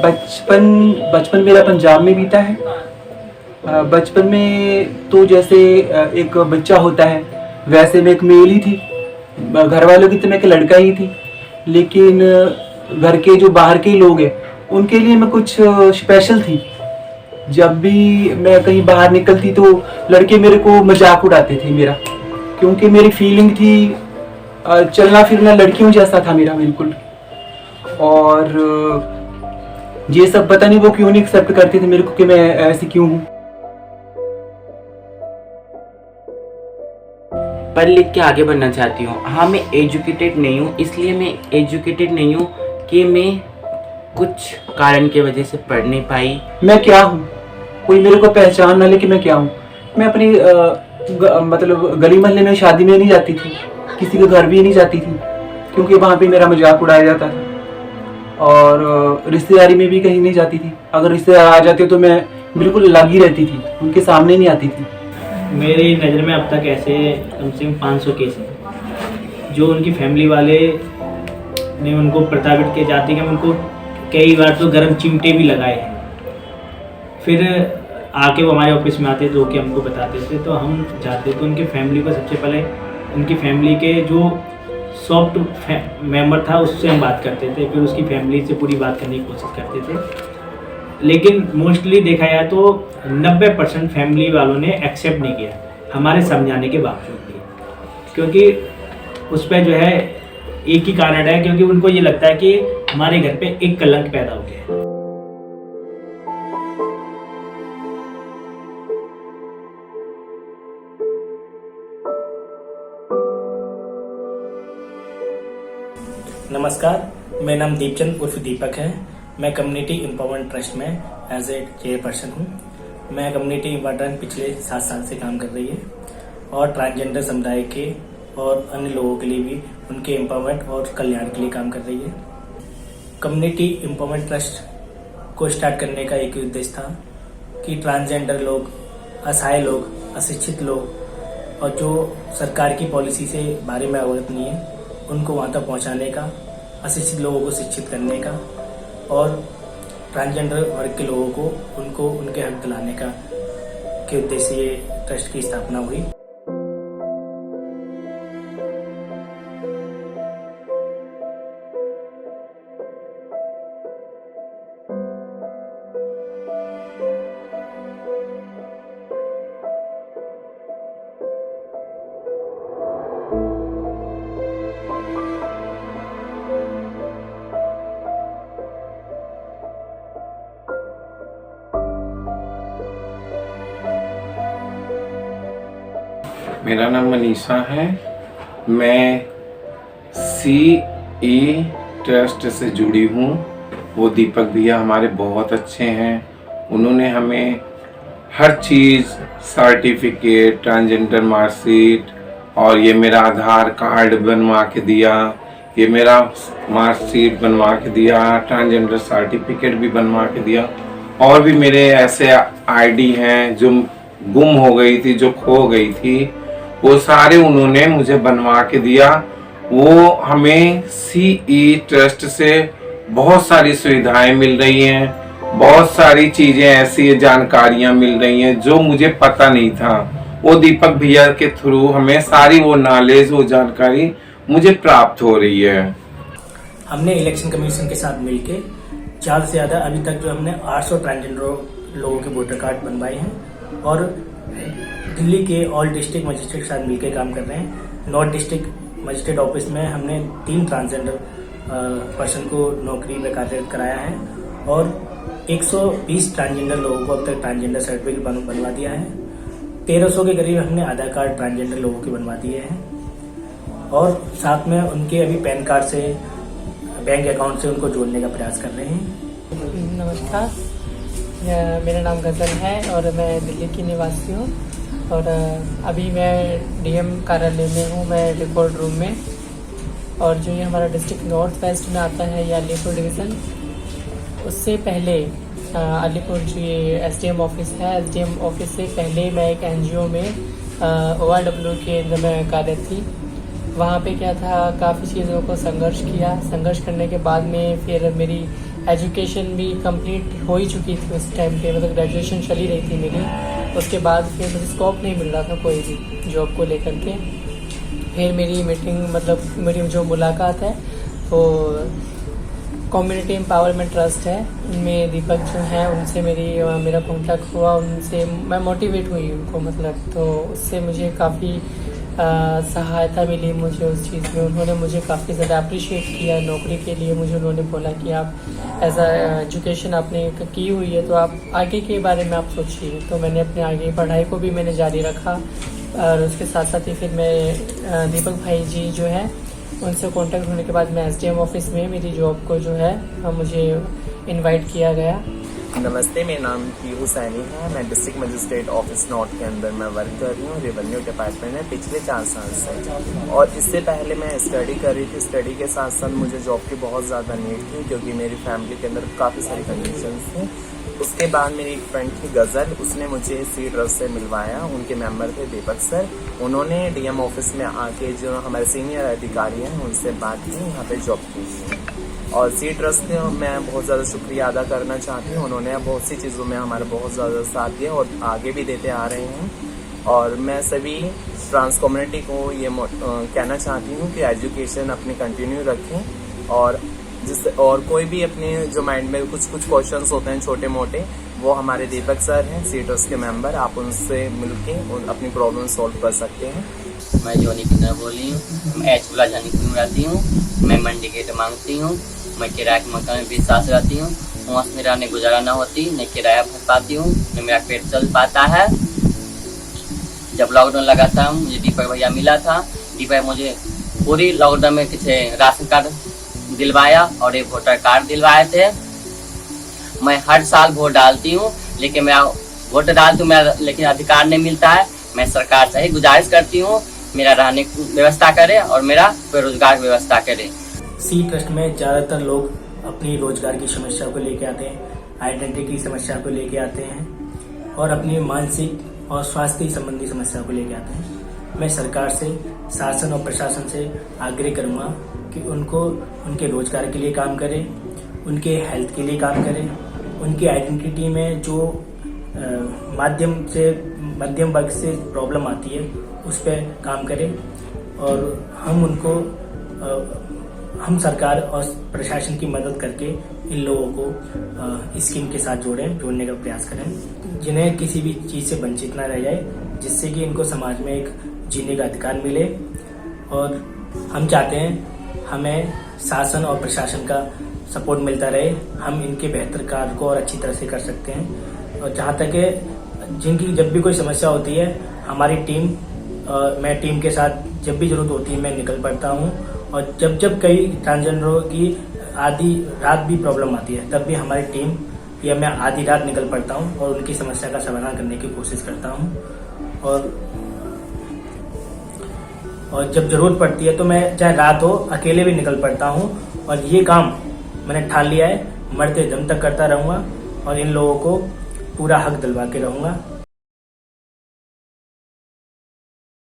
बचपन मेरा पंजाब में बीता है। बचपन में तो जैसे एक बच्चा होता है वैसे मैं एक मेल ही थी। घर वालों की तो मैं एक लड़का ही थी, लेकिन घर के जो बाहर के लोग हैं उनके लिए मैं कुछ स्पेशल थी। जब भी मैं कहीं बाहर निकलती तो लड़के मेरे को मजाक उड़ाते थे मेरा, क्योंकि मेरी फीलिंग थी चलना फिरना लड़कियों जैसा था मेरा बिल्कुल। और ये सब पता नहीं वो क्यों नहीं एक्सेप्ट करते थे मेरे को कि मैं ऐसी क्यों हूँ। पढ़ लिख के आगे बढ़ना चाहती हूँ। हाँ, मैं एजुकेटेड नहीं हूँ, इसलिए मैं एजुकेटेड नहीं हूँ कि मैं कुछ कारण की वजह से पढ़ नहीं पाई। मैं क्या हूँ, कोई मेरे को पहचान ना ले कि मैं क्या हूँ। मैं अपनी मतलब गली मोहल्ले में शादी में नहीं जाती थी, किसी के घर भी नहीं जाती थी, क्योंकि वहाँ पे मेरा मजाक उड़ाया जाता था। और रिश्तेदारी में भी कहीं नहीं जाती थी। अगर रिश्तेदार आ जाते तो मैं बिल्कुल अलग ही रहती थी, उनके सामने नहीं आती थी। मेरी नज़र में अब तक ऐसे कम से कम 500 केस हैं जो उनकी फैमिली वाले ने उनको प्रताड़ित किए जाते हैं। उनको कई बार तो गर्म चिमटे भी लगाए हैं। फिर आके वो हमारे ऑफिस में आते थे, कि हमको बताते थे, तो हम जाते तो उनकी फैमिली को सबसे पहले उनकी फैमिली के जो सॉफ्ट मेंबर था उससे हम बात करते थे, फिर उसकी फैमिली से पूरी बात करने की कोशिश करते थे। लेकिन मोस्टली देखा जाए तो 90% फैमिली वालों ने एक्सेप्ट नहीं किया हमारे समझाने के बावजूद भी, क्योंकि उस पर जो है एक ही कारण है, क्योंकि उनको ये लगता है कि हमारे घर पे एक कलंक पैदा हो गया है। नमस्कार, मेरा नाम दीपचंद उर्फ दीपक है। मैं कम्युनिटी एम्पावरमेंट ट्रस्ट में एज ए चेयरपर्सन हूँ। मैं कम्युनिटी एम्पावरमेंट पिछले 7 साल से काम कर रही है और ट्रांसजेंडर समुदाय के और अन्य लोगों के लिए भी उनके एम्पावरमेंट और कल्याण के लिए काम कर रही है। कम्युनिटी एम्पावरमेंट ट्रस्ट को स्टार्ट करने का एक उद्देश्य था कि ट्रांसजेंडर लोग, असहाय लोग, अशिक्षित लोग और जो सरकार की पॉलिसी से बारे में अवगत नहीं है उनको वहाँ तक पहुँचाने का, अशिक्षित लोगों को शिक्षित करने का और ट्रांसजेंडर वर्ग के लोगों को उनको उनके हक दिलाने का के उद्देश्य से ये ट्रस्ट की स्थापना हुई। मेरा नाम मनीषा है। मैं CE ट्रस्ट से जुड़ी हूँ। वो दीपक भैया हमारे बहुत अच्छे हैं। उन्होंने हमें हर चीज़, सर्टिफिकेट, ट्रांसजेंडर मार्कशीट और ये मेरा आधार कार्ड बनवा के दिया, ये मेरा मार्कशीट बनवा के दिया, ट्रांसजेंडर सर्टिफिकेट भी बनवा के दिया। और भी मेरे ऐसे ID हैं जो गुम हो गई थी, जो खो गई थी, वो सारे उन्होंने मुझे बनवा के दिया। वो हमें CE ट्रस्ट से बहुत सारी सुविधाएं मिल रही हैं, बहुत सारी चीजें ऐसी जानकारियां मिल रही हैं जो मुझे पता नहीं था। वो दीपक भैया के थ्रू हमें सारी वो नॉलेज, वो जानकारी मुझे प्राप्त हो रही है। हमने इलेक्शन कमीशन के साथ मिलके ज़्यादा से ज़्यादा अभी तक जो हमने 800 ट्रांसजेंडर लोगों के वोटर कार्ड बनवाए हैं और दिल्ली के ऑल डिस्ट्रिक्ट मजिस्ट्रेट के साथ मिलकर काम कर रहे हैं। नॉर्थ डिस्ट्रिक्ट मजिस्ट्रेट ऑफिस में हमने 3 ट्रांसजेंडर पर्सन को नौकरी में कार्यरत कराया है और 120 ट्रांसजेंडर लोगों को अब तक ट्रांसजेंडर सर्टिफिकेट बनवा दिया है। 1300 के करीब हमने आधार कार्ड ट्रांसजेंडर लोगों के बनवा दिए हैं और साथ में उनके अभी पैन कार्ड से, बैंक अकाउंट से उनको जोड़ने का प्रयास कर रहे हैं। नमस्कार, मेरा नाम गजल है और मैं दिल्ली की निवासी हूँ और अभी मैं DM कार्यालय में हूँ, मैं रिकॉर्ड रूम में। और जो ये हमारा डिस्ट्रिक्ट नॉर्थ वेस्ट में आता है ये अलीपुर डिवीज़न, उससे पहले अलीपुर जो ये SDM ऑफिस है, SDM ऑफिस से पहले मैं एक NGO में ORW के अंदर में कार्यरत थी। वहाँ पे क्या था, काफ़ी चीज़ों को संघर्ष किया। संघर्ष करने के बाद में फिर मेरी एजुकेशन भी कंप्लीट हो ही चुकी थी उस टाइम पे, मतलब ग्रेजुएशन चली रही थी मेरी। उसके बाद फिर मुझे स्कोप नहीं मिल रहा था कोई भी जॉब को लेकर के। फिर मेरी मीटिंग, मतलब मेरी जो मुलाकात है वो कम्युनिटी एम्पावरमेंट ट्रस्ट है, उनमें दीपक जो हैं उनसे मेरा कॉन्टैक्ट हुआ, उनसे मैं मोटिवेट हुई उनको, मतलब तो उससे मुझे काफ़ी सहायता मिली मुझे उस चीज़ में। उन्होंने मुझे काफ़ी ज़्यादा अप्रिशिएट किया नौकरी के लिए। मुझे उन्होंने बोला कि आप एज आ एजुकेशन आपने की हुई है तो आप आगे के बारे में आप सोचिए। तो मैंने अपने आगे पढ़ाई को भी मैंने जारी रखा, और उसके साथ साथ ही फिर मैं दीपक भाई जी जो है उनसे कांटेक्ट होने के बाद मैं एसडीएम ऑफिस में मेरी जॉब को जो है मुझे इनवाइट किया गया। नमस्ते, मेरा नाम पीहू सैनी है। मैं डिस्ट्रिक्ट मजिस्ट्रेट ऑफिस नॉर्थ के अंदर मैं वर्क कर रही हूँ रेवेन्यू डिपार्टमेंट में पिछले 4 साल से। और इससे पहले मैं स्टडी कर रही थी। स्टडी के साथ साथ मुझे जॉब की बहुत ज़्यादा नीड थी, क्योंकि मेरी फैमिली के अंदर काफ़ी सारी कंडीशंस थी। उसके बाद मेरी एक फ्रेंड थी गज़ल, उसने मुझे सी ट्रस्ट से मिलवाया। उनके मेंबर थे दीपक सर। उन्होंने डीएम ऑफिस में आके जो हमारे सीनियर अधिकारी हैं उनसे बात की, यहाँ पे जॉब की। और सी ट्रस्ट में मैं बहुत ज़्यादा शुक्रिया अदा करना चाहती हूँ। उन्होंने बहुत सी चीज़ों में हमारा बहुत ज़्यादा साथ दिया और आगे भी देते आ रहे हैं। और मैं सभी ट्रांस कम्युनिटी को ये कहना चाहती हूँ कि एजुकेशन अपनी कंटिन्यू रखें, और कोई भी अपने जो माइंड में कुछ क्वेश्चंस होते हैं छोटे मोटे, वो हमारे दीपक सर हैं सी ट्रस्ट के मेंबर, आप उनसे मिलके अपनी प्रॉब्लम सॉल्व कर सकते हैं। मैं जोनी की तरह बोली हूँ। मैं एचपुला जानी की रहती हूँ। मैं मंडी गेट मांगती हूँ। मैं किराए के मकान में 20 साल से रहती हूँ। वहाँ से मेरा नहीं गुजारा ना होती, नहीं किराया भर पाती हूँ, नहीं मेरा पेट चल पाता है। जब लॉकडाउन लगा था मुझे दीपक भैया मिला था। दीपक मुझे पूरी लॉकडाउन में किसी राशन कार्ड दिलवाया और एक वोटर कार्ड दिलवाए थे। मैं हर साल वोट डालती हूँ, लेकिन मैं वोट डालती हूँ लेकिन अधिकार नहीं मिलता है। मैं सरकार से ही गुजारिश करती हूँ मेरा रहने की व्यवस्था करे और मेरा रोजगार की व्यवस्था करे। सी ट्रस्ट में ज़्यादातर लोग अपनी रोजगार की समस्या को लेके आते हैं, आइडेंटिटी की समस्या को लेके आते हैं और अपनी मानसिक और स्वास्थ्य संबंधी समस्या को लेके आते हैं। मैं सरकार से, शासन और प्रशासन से आग्रह करूँगा कि उनको उनके रोजगार के लिए काम करें, उनके हेल्थ के लिए काम करें, उनकी आइडेंटिटी में जो मध्यम वर्ग से प्रॉब्लम आती है उस पर काम करें। और हम सरकार और प्रशासन की मदद करके इन लोगों को स्कीम के साथ जोड़ने का प्रयास करें, जिन्हें किसी भी चीज़ से वंचित ना रह जाए, जिससे कि इनको समाज में एक जीने का अधिकार मिले। और हम चाहते हैं हमें शासन और प्रशासन का सपोर्ट मिलता रहे, हम इनके बेहतर कार्य को और अच्छी तरह से कर सकते हैं। और जहाँ तक है जिनकी जब भी कोई समस्या होती है, हमारी टीम, मैं टीम के साथ जब भी जरूरत होती है मैं निकल पड़ता हूँ। और जब कई ट्रांसजेंडरों की आधी रात भी प्रॉब्लम आती है, तब भी हमारी टीम या मैं आधी रात निकल पड़ता हूँ और उनकी समस्या का समाधान करने की कोशिश करता हूँ। और जब जरूरत पड़ती है तो मैं चाहे रात हो अकेले भी निकल पड़ता हूँ। और ये काम मैंने ठान लिया है, मरते दम तक करता रहूँगा और इन लोगों को पूरा हक दिलवा के रहूँगा।